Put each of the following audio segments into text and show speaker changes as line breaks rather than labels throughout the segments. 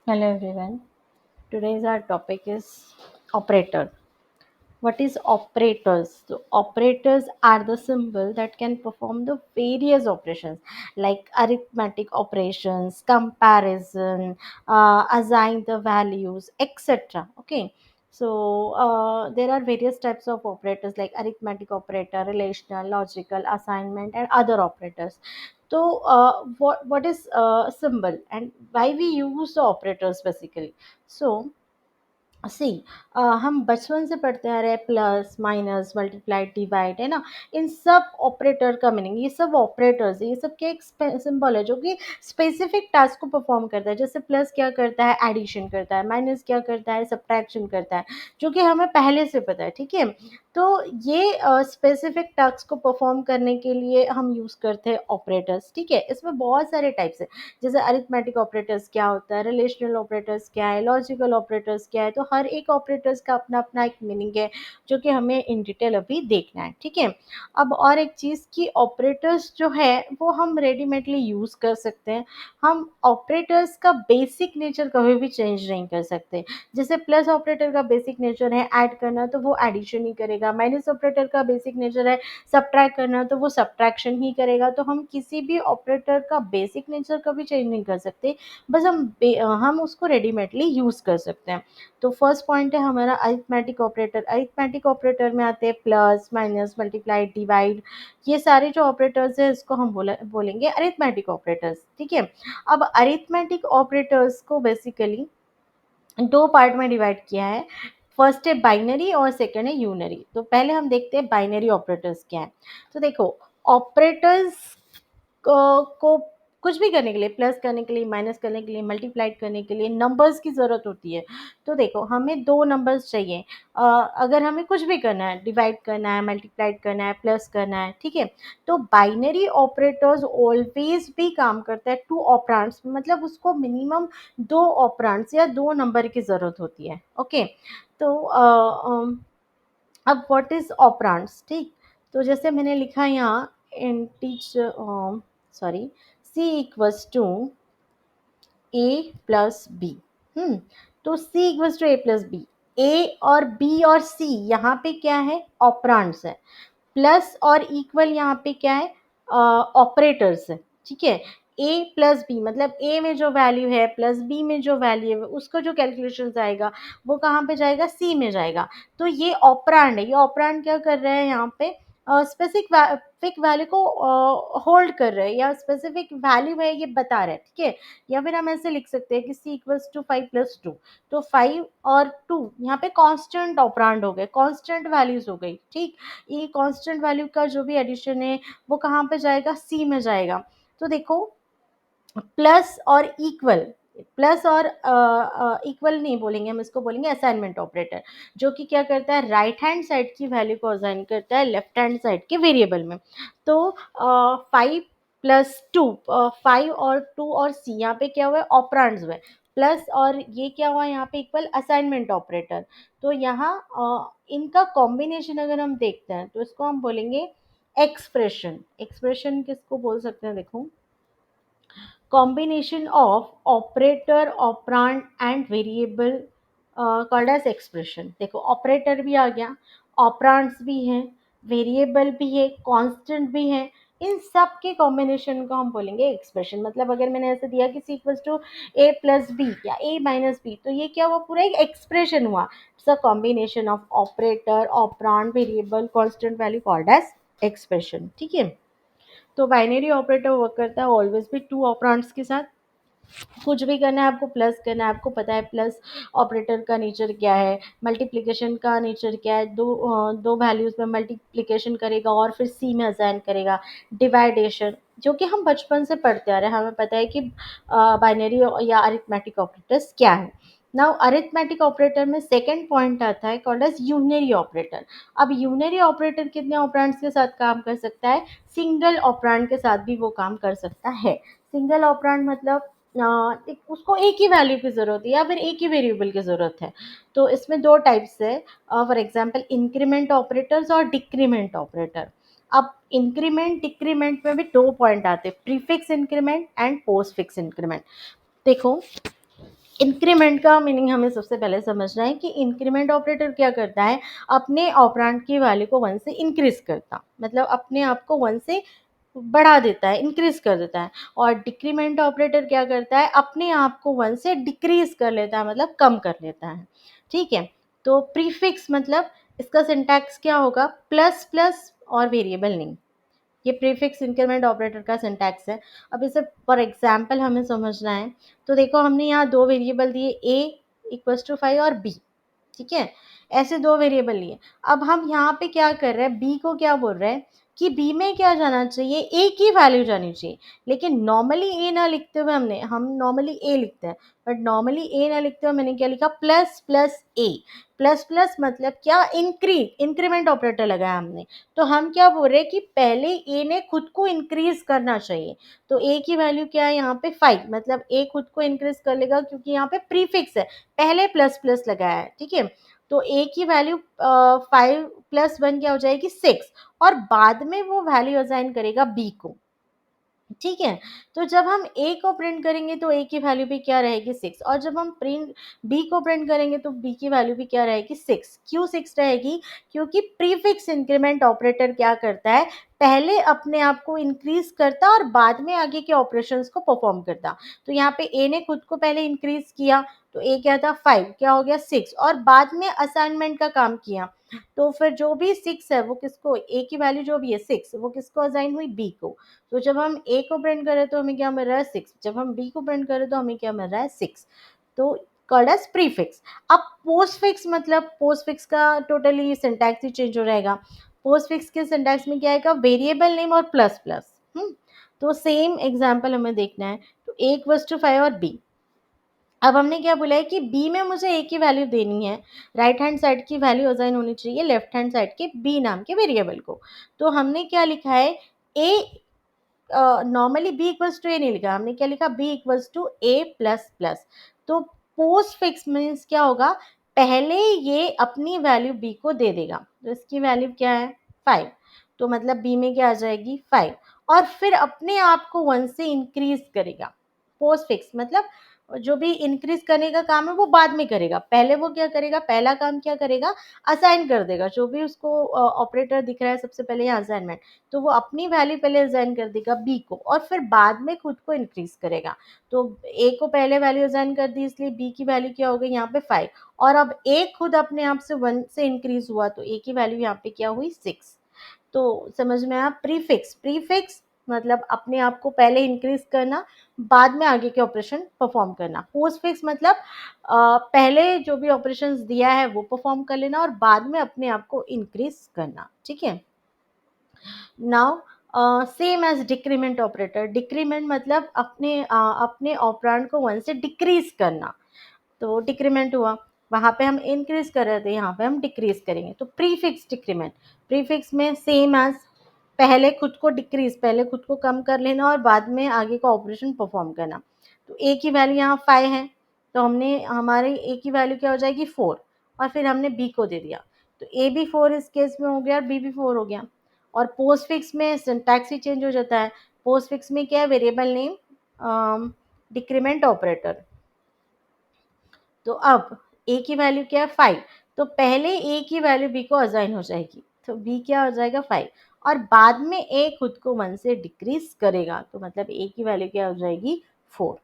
Hello everyone. Today's our topic is operator. What is operators? So operators are the symbol that can perform the various operations like arithmetic operations, comparison, assign the values, etc. Okay. So there are various types of operators like arithmetic operator, relational, logical, assignment, and other operators. So what is symbol and why we use the operators basically? So सी हम बचपन से पढ़ते आ रहे हैं plus minus multiply divide है ना। इन सब operator का मीनिंग ये सब ऑपरेटर्स ये सब के एक सिंबल है जो कि स्पेसिफिक टास्क को परफॉर्म करता है। जैसे प्लस क्या करता है, एडिशन करता है, माइनस क्या करता है, सब्ट्रैक्शन करता है, जो कि हमें पहले से पता है। ठीक है, तो ये स्पेसिफिक टास्क को परफॉर्म करने के लिए हम यूज करते हैं ऑपरेटर्स। ठीक है, इसमें बहुत सारे टाइप्स है। जैसे अरिथमेटिक ऑपरेटर्स क्या होता है, रिलेशनल ऑपरेटर्स क्या है, लॉजिकल ऑपरेटर्स क्या है, तो हर एक ऑपरेटर्स का अपना अपना एक मीनिंग है जो कि हमें इन डिटेल अभी देखना है। ठीक है, अब और एक चीज़ कि ऑपरेटर्स जो है वो हम रेडीमेडली यूज़ कर सकते हैं। हम ऑपरेटर्स का बेसिक नेचर कभी भी चेंज नहीं कर सकते। जैसे प्लस ऑपरेटर का बेसिक नेचर है ऐड करना, तो वो एडिशन ही करेगा। माइनस ऑपरेटर का बेसिक नेचर है सब्ट्रैक्ट करना, तो वो सब्ट्रैक्शन ही करेगा। तो हम किसी भी ऑपरेटर का बेसिक नेचर कभी चेंज नहीं कर सकते, बस हम उसको रेडीमेडली यूज़ कर सकते हैं। तो फर्स्ट पॉइंट है हमारा अरिथमेटिक ऑपरेटर। अरिथमेटिक ऑपरेटर में आते हैं प्लस माइनस मल्टीप्लाई डिवाइड। ये सारे जो ऑपरेटर्स हैं इसको हम बोलेंगे अरिथमेटिक ऑपरेटर्स। ठीक है, अब अरिथमेटिक ऑपरेटर्स को बेसिकली दो पार्ट में डिवाइड किया है। फर्स्ट है बाइनरी और सेकंड है यूनरी। तो पहले हम देखते हैं बाइनरी ऑपरेटर्स क्या है। तो देखो, ऑपरेटर्स को कुछ भी करने के लिए, प्लस करने के लिए, माइनस करने के लिए, मल्टीप्लाइड करने के लिए नंबर्स की ज़रूरत होती है। तो देखो, हमें दो नंबर्स चाहिए। अगर हमें कुछ भी करना है, डिवाइड करना है, मल्टीप्लाइड करना है, प्लस करना है, ठीक है, तो बाइनरी ऑपरेटर्स ऑलवेज भी काम करता है टू ऑपरेंड्स में, मतलब उसको मिनिमम दो ऑपरेंड्स या दो नंबर की ज़रूरत होती है। ओके, तो अब व्हाट इज़ ऑपरेंड्स, ठीक। तो जैसे मैंने लिखा यहाँ इन टीच sorry c equals to A plus b. हम्म, तो c equals to A plus b. A और बी और सी यहाँ पे क्या है, ऑपरेंड्स है। प्लस और इक्वल यहाँ पे क्या है, ऑपरेटर्स है। ठीक है, ए प्लस बी मतलब ए में जो वैल्यू है प्लस बी में जो वैल्यू है उसका जो कैलकुलेशन आएगा वो कहाँ पे जाएगा, सी में जाएगा। तो ये ऑपरेंड है। ये ऑपरेंड क्या कर रहे हैं यहाँ पे, स्पेसिफिक वैल्यू को होल्ड कर रहे हैं या स्पेसिफिक वैल्यू है ये बता रहे हैं। ठीक है, या फिर हम ऐसे लिख सकते हैं कि सी इक्वल्स टू 5 + 2। तो 5 और 2 यहाँ पे कांस्टेंट ऑपरेंड हो गए, कांस्टेंट वैल्यूज हो गई। ठीक, ये कांस्टेंट वैल्यू का जो भी एडिशन है वो कहाँ पे जाएगा, सी में जाएगा। तो देखो, प्लस और इक्वल, प्लस और इक्वल नहीं बोलेंगे हम, इसको बोलेंगे असाइनमेंट ऑपरेटर, जो कि क्या करता है, राइट हैंड साइड की वैल्यू को असाइन करता है लेफ्ट हैंड साइड के वेरिएबल में। तो 5 + 2, 5 और 2 और सी यहाँ पे क्या हुआ है, ऑपरेंड्स हुए। प्लस और ये क्या हुआ यहाँ पे, इक्वल असाइनमेंट ऑपरेटर। तो यहाँ इनका कॉम्बिनेशन अगर हम देखते हैं तो इसको हम बोलेंगे एक्सप्रेशन। एक्सप्रेशन किसको बोल सकते हैं, देखो, combination of operator operand and variable called as expression। देखो, ऑपरेटर भी आ गया, ऑपरांड्स भी हैं, वेरिएबल भी है, कांस्टेंट भी है। इन सब के कॉम्बिनेशन को हम बोलेंगे एक्सप्रेशन। मतलब अगर मैंने ऐसे दिया कि c equals to A plus b या ए माइनस बी, तो ये क्या हुआ, पूरा एक एक्सप्रेशन हुआ। It's a combination of operator operand variable constant value called as expression. ठीक है, तो बाइनरी ऑपरेटर वर्क करता है ऑलवेज भी टू ऑपरेंड्स के साथ। कुछ भी करना है आपको, प्लस करना है, आपको पता है प्लस ऑपरेटर का नेचर क्या है, मल्टीप्लिकेशन का नेचर क्या है, दो वैल्यूज में मल्टीप्लिकेशन करेगा और फिर सी में असाइन करेगा। डिवाइडेशन जो कि हम बचपन से पढ़ते आ रहे हैं, हमें पता है कि बाइनरी या अरिथमेटिक ऑपरेटर्स क्या है। नाउ अरिथमेटिक ऑपरेटर में सेकंड पॉइंट आता है कॉल्ड एज यूनरी ऑपरेटर। अब यूनरी ऑपरेटर कितने ऑपरेंड्स के साथ काम कर सकता है, सिंगल ऑपरेंड के साथ भी वो काम कर सकता है। सिंगल ऑपरेंड मतलब उसको एक ही वैल्यू की ज़रूरत है या फिर एक ही वेरिएबल की ज़रूरत है। तो इसमें दो टाइप्स है, फॉर एग्जांपल इंक्रीमेंट ऑपरेटर्स और डिक्रीमेंट ऑपरेटर। अब इंक्रीमेंट डिक्रीमेंट में भी दो पॉइंट आते हैं, prefix increment and post fix increment. देखो, इंक्रीमेंट का मीनिंग हमें सबसे पहले समझना है कि इंक्रीमेंट ऑपरेटर क्या करता है, अपने ऑपरेंड की वैल्यू को 1 से इंक्रीज करता, मतलब अपने आप को 1 से बढ़ा देता है, इंक्रीज कर देता है। और डिक्रीमेंट ऑपरेटर क्या करता है, अपने आप को 1 से डिक्रीज कर लेता है, मतलब कम कर लेता है। ठीक है, तो प्रीफिक्स मतलब इसका सिंटैक्स क्या होगा, प्लस प्लस और वेरिएबल नेम। ये प्रीफिक्स इंक्रीमेंट ऑपरेटर का सिंटैक्स है। अब इसे फॉर एग्जांपल हमें समझना है, तो देखो हमने यहाँ दो वेरिएबल दिए, a इक्वल्स टू 5 और b। ठीक है, ऐसे दो वेरिएबल लिए। अब हम यहाँ पे क्या कर रहे हैं, बी को क्या बोल रहे हैं कि बी में क्या जाना चाहिए, ए की वैल्यू जानी चाहिए। लेकिन नॉर्मली ए ना लिखते हुए हम नॉर्मली ए लिखते हैं, बट नॉर्मली ए ना लिखते हुए मैंने क्या लिखा, प्लस प्लस ए। प्लस प्लस मतलब क्या, इंक्रीमेंट ऑपरेटर लगाया हमने। तो हम क्या बोल रहे हैं कि पहले ए ने खुद को इंक्रीज करना चाहिए। तो ए की वैल्यू क्या है यहाँ पे 5, मतलब ए खुद को इंक्रीज कर लेगा क्योंकि यहाँ पे प्रीफिक्स है, पहले प्लस प्लस लगाया है। ठीक है, तो ए की वैल्यू 5 प्लस 1 क्या हो जाएगी, 6, और बाद में वो वैल्यू असाइन करेगा बी को। ठीक है, तो जब हम ए को प्रिंट करेंगे तो ए की वैल्यू भी क्या रहेगी, 6, और जब हम प्रिंट बी को प्रिंट करेंगे तो बी की वैल्यू भी क्या रहेगी, 6। क्यों 6 रहेगी, क्योंकि प्रीफिक्स इंक्रीमेंट ऑपरेटर क्या करता है, पहले अपने आप को इंक्रीज करता और बाद में आगे के ऑपरेशंस को परफॉर्म करता। तो यहाँ पे ए ने खुद को पहले इंक्रीज किया, तो ए क्या था, 5, क्या हो गया, 6, और बाद में असाइनमेंट का काम किया। तो फिर जो भी 6 है वो किसको, ए की वैल्यू जो भी है 6, वो किसको असाइन हुई, बी को। तो जब हम ए को प्रिंट करें तो हमें क्या मिल रहा है, 6। जब हम बी को प्रिंट करें तो हमें क्या मिल रहा है, 6। तो कॉल्ड एज प्रीफिक्स। अब पोस्टफिक्स मतलब, पोस्टफिक्स का टोटली सिंटैक्स ही चेंज हो जाएगा। पोस्टफिक्स के सिंटैक्स में क्या आएगा, वेरिएबल नेम और प्लस प्लस। तो सेम एग्जांपल हमें देखना है, तो ए इक्वल्स टू 5 और बी। अब हमने क्या बोला है कि बी में मुझे ए की वैल्यू देनी है, राइट हैंड साइड की वैल्यू असाइन होनी चाहिए लेफ्ट हैंड साइड के बी नाम के वेरिएबल को। तो हमने क्या लिखा है, A, normally B equals to A नहीं लिखा, हमने क्या लिखा, B equals to A plus plus. तो पोस्ट फिक्स मीन्स क्या होगा, पहले ये अपनी वैल्यू बी को दे देगा। तो इसकी वैल्यू क्या है, 5, तो मतलब बी में क्या आ जाएगी, 5, और फिर अपने आप को 1 से इंक्रीज करेगा। पोस्ट फिक्स मतलब जो भी इंक्रीज करने का काम है वो बाद में करेगा, पहले वो क्या करेगा, पहला काम क्या करेगा, असाइन कर देगा जो भी उसको ऑपरेटर दिख रहा है सबसे पहले यहाँ असाइनमेंट। तो वो अपनी वैल्यू पहले असाइन कर देगा बी को, और फिर बाद में खुद को इंक्रीज करेगा। तो ए को पहले वैल्यू असाइन कर दी, इसलिए बी की वैल्यू क्या हो गई यहाँ पे 5, और अब ए खुद अपने आप से 1 से इंक्रीज हुआ, तो ए की वैल्यू यहाँ पे क्या हुई, 6। तो समझ में आया, प्रीफिक्स, प्रीफिक्स मतलब अपने आप को पहले इंक्रीज करना, बाद में आगे के ऑपरेशन परफॉर्म करना। पोस्ट फिक्स मतलब पहले जो भी ऑपरेशंस दिया है वो परफॉर्म कर लेना और बाद में अपने आप को इंक्रीज करना। ठीक है, now same as decrement operator. Decrement मतलब अपने ऑपरेंड को 1 से डिक्रीज करना। तो डिक्रीमेंट हुआ, वहाँ पे हम इंक्रीज कर रहे थे, यहाँ पे हम डिक्रीज करेंगे। तो प्रीफिक्स डिक्रीमेंट, प्रीफिक्स में सेम एज, पहले खुद को डिक्रीज, पहले खुद को कम कर लेना और बाद में आगे का ऑपरेशन परफॉर्म करना। तो ए की वैल्यू यहाँ 5 है, तो हमने हमारे ए की वैल्यू क्या हो जाएगी, 4, और फिर हमने बी को दे दिया। तो ए भी 4 इस केस में हो गया और बी भी 4 हो गया। और पोस्ट फिक्स में सिंटैक्स ही चेंज हो जाता है। पोस्ट फिक्स में क्या है, वेरिएबल नेम, डिक्रीमेंट ऑपरेटर। तो अब ए की वैल्यू क्या है, 5, तो पहले ए की वैल्यू बी को असाइन हो जाएगी, तो बी क्या हो जाएगा, 5, और बाद में ए खुद को 1 से डिक्रीज करेगा, तो मतलब ए की वैल्यू क्या हो जाएगी, 4।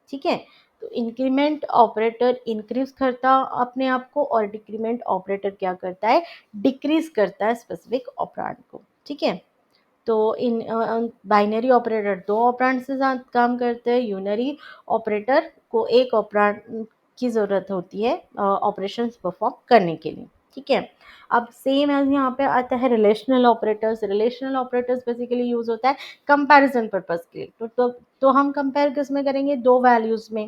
ठीक है, तो इंक्रीमेंट ऑपरेटर इंक्रीज करता अपने आप को, और डिक्रीमेंट ऑपरेटर क्या करता है, डिक्रीज करता है स्पेसिफिक ऑपरेंड को। ठीक है, तो इन बाइनरी ऑपरेटर दो ऑपरेंड से साथ काम करते हैं, यूनरी ऑपरेटर को एक ऑपरेंड की ज़रूरत होती है ऑपरेशंस परफॉर्म करने के लिए। ठीक है, अब सेम एज यहाँ पे आता है relational operators. Relational operators basically use होता है कंपैरिजन पर्पस के लिए। तो हम कंपेयर किस में करेंगे, दो वैल्यूज में,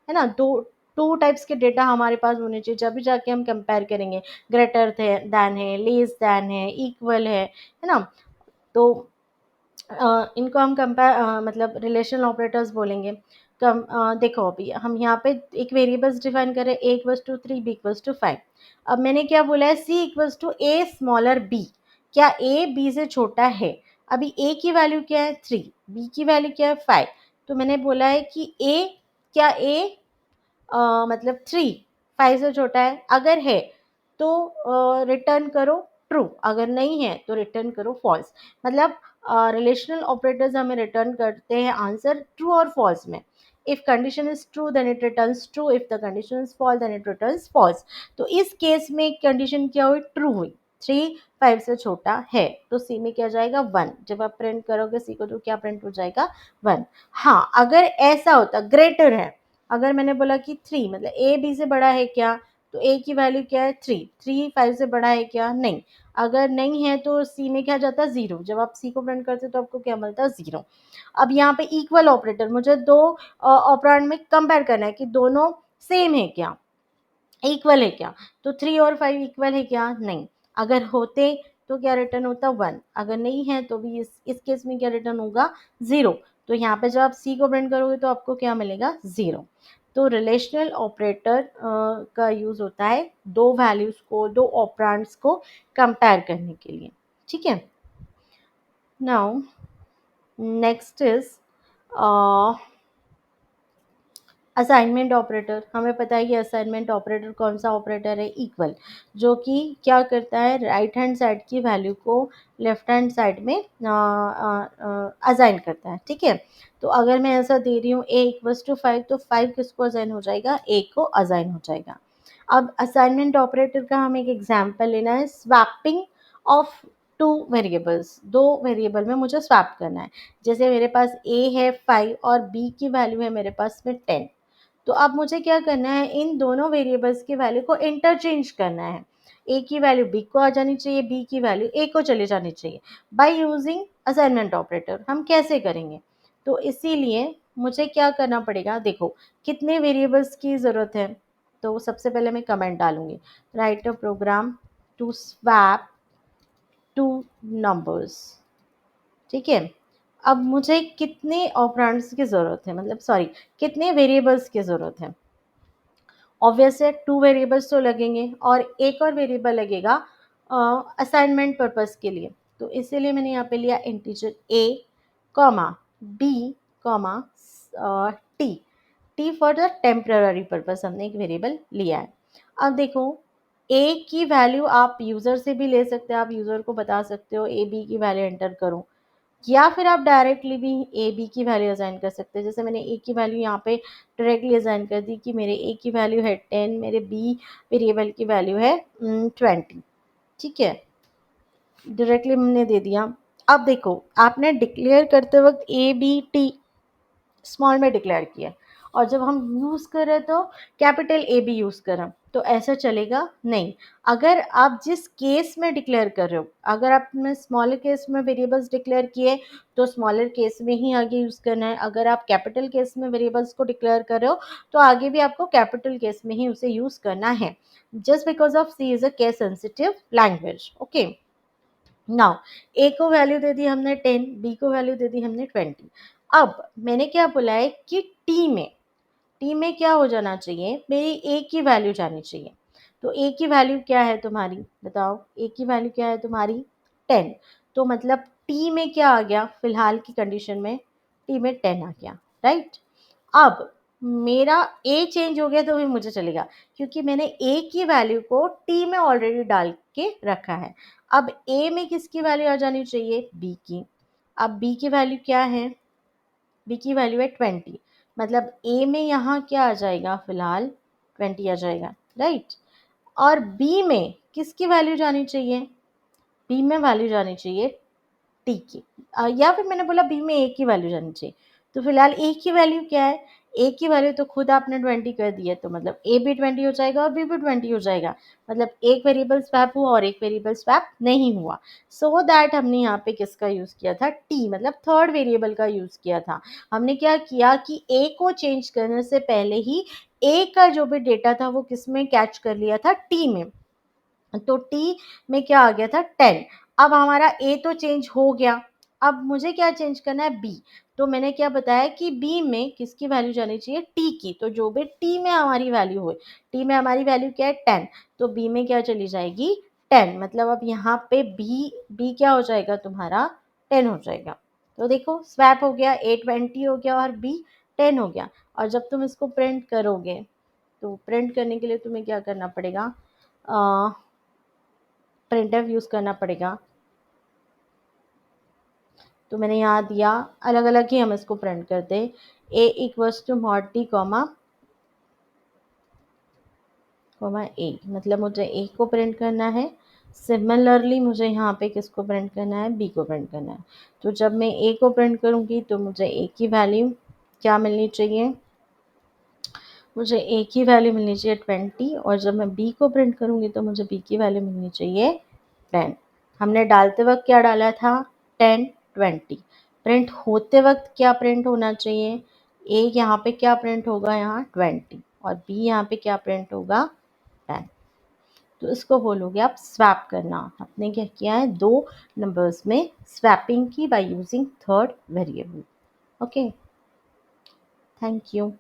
है ना। दो टू टाइप्स के डेटा हमारे पास होने चाहिए, जब भी जाके हम कंपेयर करेंगे। ग्रेटर दैन है, लेस दैन है, इक्वल है ना। तो इनको हम कंपेयर मतलब रिलेशनल ऑपरेटर्स बोलेंगे। देखो अभी हम यहाँ पे एक वेरिएबल्स डिफाइन करें, A equals to 3, B equals to 5। अब मैंने क्या बोला है, C equals to A smaller B. क्या ए बी से छोटा है। अभी ए की वैल्यू क्या है, 3, बी की वैल्यू क्या है, 5। तो मैंने बोला है कि ए, क्या ए मतलब 3 5 से छोटा है, अगर है तो रिटर्न करो ट्रू, अगर नहीं है तो रिटर्न करो फॉल्स। मतलब रिलेशनल ऑपरेटर्स हमें रिटर्न करते हैं आंसर ट्रू और फॉल्स में। If condition is true then it returns true, if the condition is false then it returns false. तो इस केस में कंडीशन क्या हुई, ट्रू हुई, 3 5 से छोटा है, तो सी में क्या जाएगा 1। जब आप प्रिंट करोगे सी को तो क्या प्रिंट हो जाएगा 1। हाँ, अगर ऐसा होता ग्रेटर है, अगर मैंने बोला कि 3 मतलब ए बी से बड़ा है क्या, तो ए की वैल्यू क्या है 3, 3 5 से बड़ा है क्या, नहीं। अगर नहीं है तो सी में क्या जाता है 0, जब आप सी को प्रिंट करते तो आपको क्या मिलता है 0। अब यहाँ पे इक्वल ऑपरेटर, मुझे दो ऑपरेंड में कंपेयर करना है कि दोनों सेम है क्या, इक्वल है क्या। तो 3 और 5 इक्वल है क्या, नहीं। अगर होते तो क्या रिटर्न होता 1, अगर नहीं है तो भी इस केस में क्या रिटर्न होगा 0। तो यहाँ पे जब आप सी को प्रिंट करोगे तो आपको क्या मिलेगा 0। तो रिलेशनल ऑपरेटर का यूज होता है दो वैल्यूज को, दो ऑपरेंड्स को कंपेयर करने के लिए। ठीक है। Now next is assignment operator. हमें पता है कि असाइनमेंट ऑपरेटर कौन सा ऑपरेटर है, इक्वल, जो कि क्या करता है राइट हैंड साइड की वैल्यू को लेफ्ट हैंड साइड में असाइन करता है। ठीक है। तो अगर मैं ऐसा दे रही हूँ a इक्वल्स टू 5, तो 5 किसको असाइन हो जाएगा, a को असाइन हो जाएगा। अब असाइनमेंट ऑपरेटर का हमें एक एग्जाम्पल लेना है, स्वैपिंग ऑफ टू वेरिएबल्स, दो वेरिएबल में मुझे स्वैप करना है। जैसे मेरे पास a है 5 और b की वैल्यू है मेरे पास में 10। तो अब मुझे क्या करना है, इन दोनों वेरिएबल्स की वैल्यू को इंटरचेंज करना है। ए की वैल्यू बी को आ जानी चाहिए, बी की वैल्यू ए को चली जानी चाहिए, बाय यूजिंग असाइनमेंट ऑपरेटर। हम कैसे करेंगे, तो इसीलिए मुझे क्या करना पड़ेगा, देखो कितने वेरिएबल्स की ज़रूरत है। तो सबसे पहले मैं कमेंट डालूंगी, write a program to swap two numbers. ठीक है। अब मुझे कितने ऑपरेंड्स की ज़रूरत है, मतलब सॉरी कितने वेरिएबल्स की ज़रूरत है। ऑब्वियस है 2 वेरिएबल्स तो लगेंगे और एक और वेरिएबल लगेगा असाइनमेंट पर्पस के लिए। तो इसीलिए मैंने यहाँ पे लिया integer a comma b comma T, T for the temporary purpose हमने एक वेरिएबल लिया है। अब देखो a की वैल्यू आप यूज़र से भी ले सकते हो, आप यूज़र को बता सकते हो a b की वैल्यू एंटर करो, या फिर आप डायरेक्टली भी ए बी की वैल्यू असाइन कर सकते हैं। जैसे मैंने ए की वैल्यू यहाँ पे डायरेक्टली असाइन कर दी कि मेरे ए की वैल्यू है 10, मेरे बी वेरिएबल की वैल्यू है 20। ठीक है, डायरेक्टली हमने दे दिया। अब देखो आपने डिक्लेयर करते वक्त ए बी टी स्मॉल में डिक्लेयर किया, और जब हम यूज़ करें तो कैपिटल ए बी यूज़ करें, तो ऐसा चलेगा नहीं। अगर आप जिस केस में डिक्लेयर कर रहे हो, अगर आपने स्मॉलर केस में वेरिएबल्स डिक्लेयर किए तो स्मॉलर केस में ही आगे यूज़ करना है। अगर आप कैपिटल केस में वेरिएबल्स को डिक्लेयर कर रहे हो तो आगे भी आपको कैपिटल केस में ही उसे यूज़ करना है, just because of C is a case sensitive language. Okay. Now A को वैल्यू दे दी हमने 10, बी को वैल्यू दे दी हमने 20। अब मैंने क्या बोला है कि टी में क्या हो जाना चाहिए, मेरी ए की वैल्यू जानी चाहिए। तो ए की वैल्यू क्या है तुम्हारी, बताओ ए की वैल्यू क्या है तुम्हारी 10। तो मतलब टी में क्या आ गया, फिलहाल की कंडीशन में टी में 10 आ गया, राइट। अब मेरा ए चेंज हो गया तो भी मुझे चलेगा, क्योंकि मैंने ए की वैल्यू को टी में ऑलरेडी डाल के रखा है। अब ए में किसकी वैल्यू आ जानी चाहिए, बी की। अब बी की वैल्यू क्या है, बी की वैल्यू है 20, मतलब ए में यहाँ क्या आ जाएगा, फिलहाल 20 आ जाएगा, राइट। और बी में किसकी वैल्यू जानी चाहिए, बी में वैल्यू जानी चाहिए टी की, या फिर मैंने बोला बी में ए की वैल्यू जानी चाहिए। तो फिलहाल ए की वैल्यू क्या है, ए की वैल्यू तो खुद आपने 20 कर दी है, तो मतलब ए भी 20 हो जाएगा और बी भी 20 हो जाएगा। मतलब एक वेरिएबल स्वैप हुआ और एक वेरिएबल स्वैप नहीं हुआ। सो दैट हमने यहाँ पे किसका यूज़ किया था, टी, मतलब थर्ड वेरिएबल का यूज़ किया था। हमने क्या किया कि ए को चेंज करने से पहले ही ए का जो भी डेटा था वो किस में कैच कर लिया था, टी में। तो टी में क्या आ गया था 10। अब हमारा ए तो चेंज हो गया, अब मुझे क्या चेंज करना है, बी। तो मैंने क्या बताया कि बी में किसकी वैल्यू जानी चाहिए, टी की। तो जो भी टी में हमारी वैल्यू हो, टी में हमारी वैल्यू क्या है 10, तो बी में क्या चली जाएगी 10। मतलब अब यहाँ पे बी बी क्या हो जाएगा तुम्हारा 10 हो जाएगा। तो देखो स्वैप हो गया, ए 20 हो गया और बी 10 हो गया। और जब तुम इसको प्रिंट करोगे तो प्रिंट करने के लिए तुम्हें क्या करना पड़ेगा, प्रिंटफ यूज़ करना पड़ेगा। तो मैंने यहाँ दिया, अलग अलग ही हम इसको प्रिंट करते हैं। A equals to mod T comma A, मतलब मुझे ए को प्रिंट करना है। सिमिलरली मुझे यहाँ पे किसको प्रिंट करना है, बी को प्रिंट करना है। तो जब मैं ए को प्रिंट करूँगी तो मुझे ए की वैल्यू क्या मिलनी चाहिए, मुझे ए की वैल्यू मिलनी चाहिए 20, और जब मैं बी को प्रिंट करूँगी तो मुझे बी की वैल्यू मिलनी चाहिए 10। हमने डालते वक्त क्या डाला था, 10 20। प्रिंट होते वक्त क्या प्रिंट होना चाहिए, ए यहाँ पे क्या प्रिंट होगा, यहाँ 20, और बी यहाँ पे क्या प्रिंट होगा, 10। तो इसको बोलोगे आप स्वैप करना। आपने क्या किया है, दो नंबर्स में स्वैपिंग की by using third variable. Okay, thank you.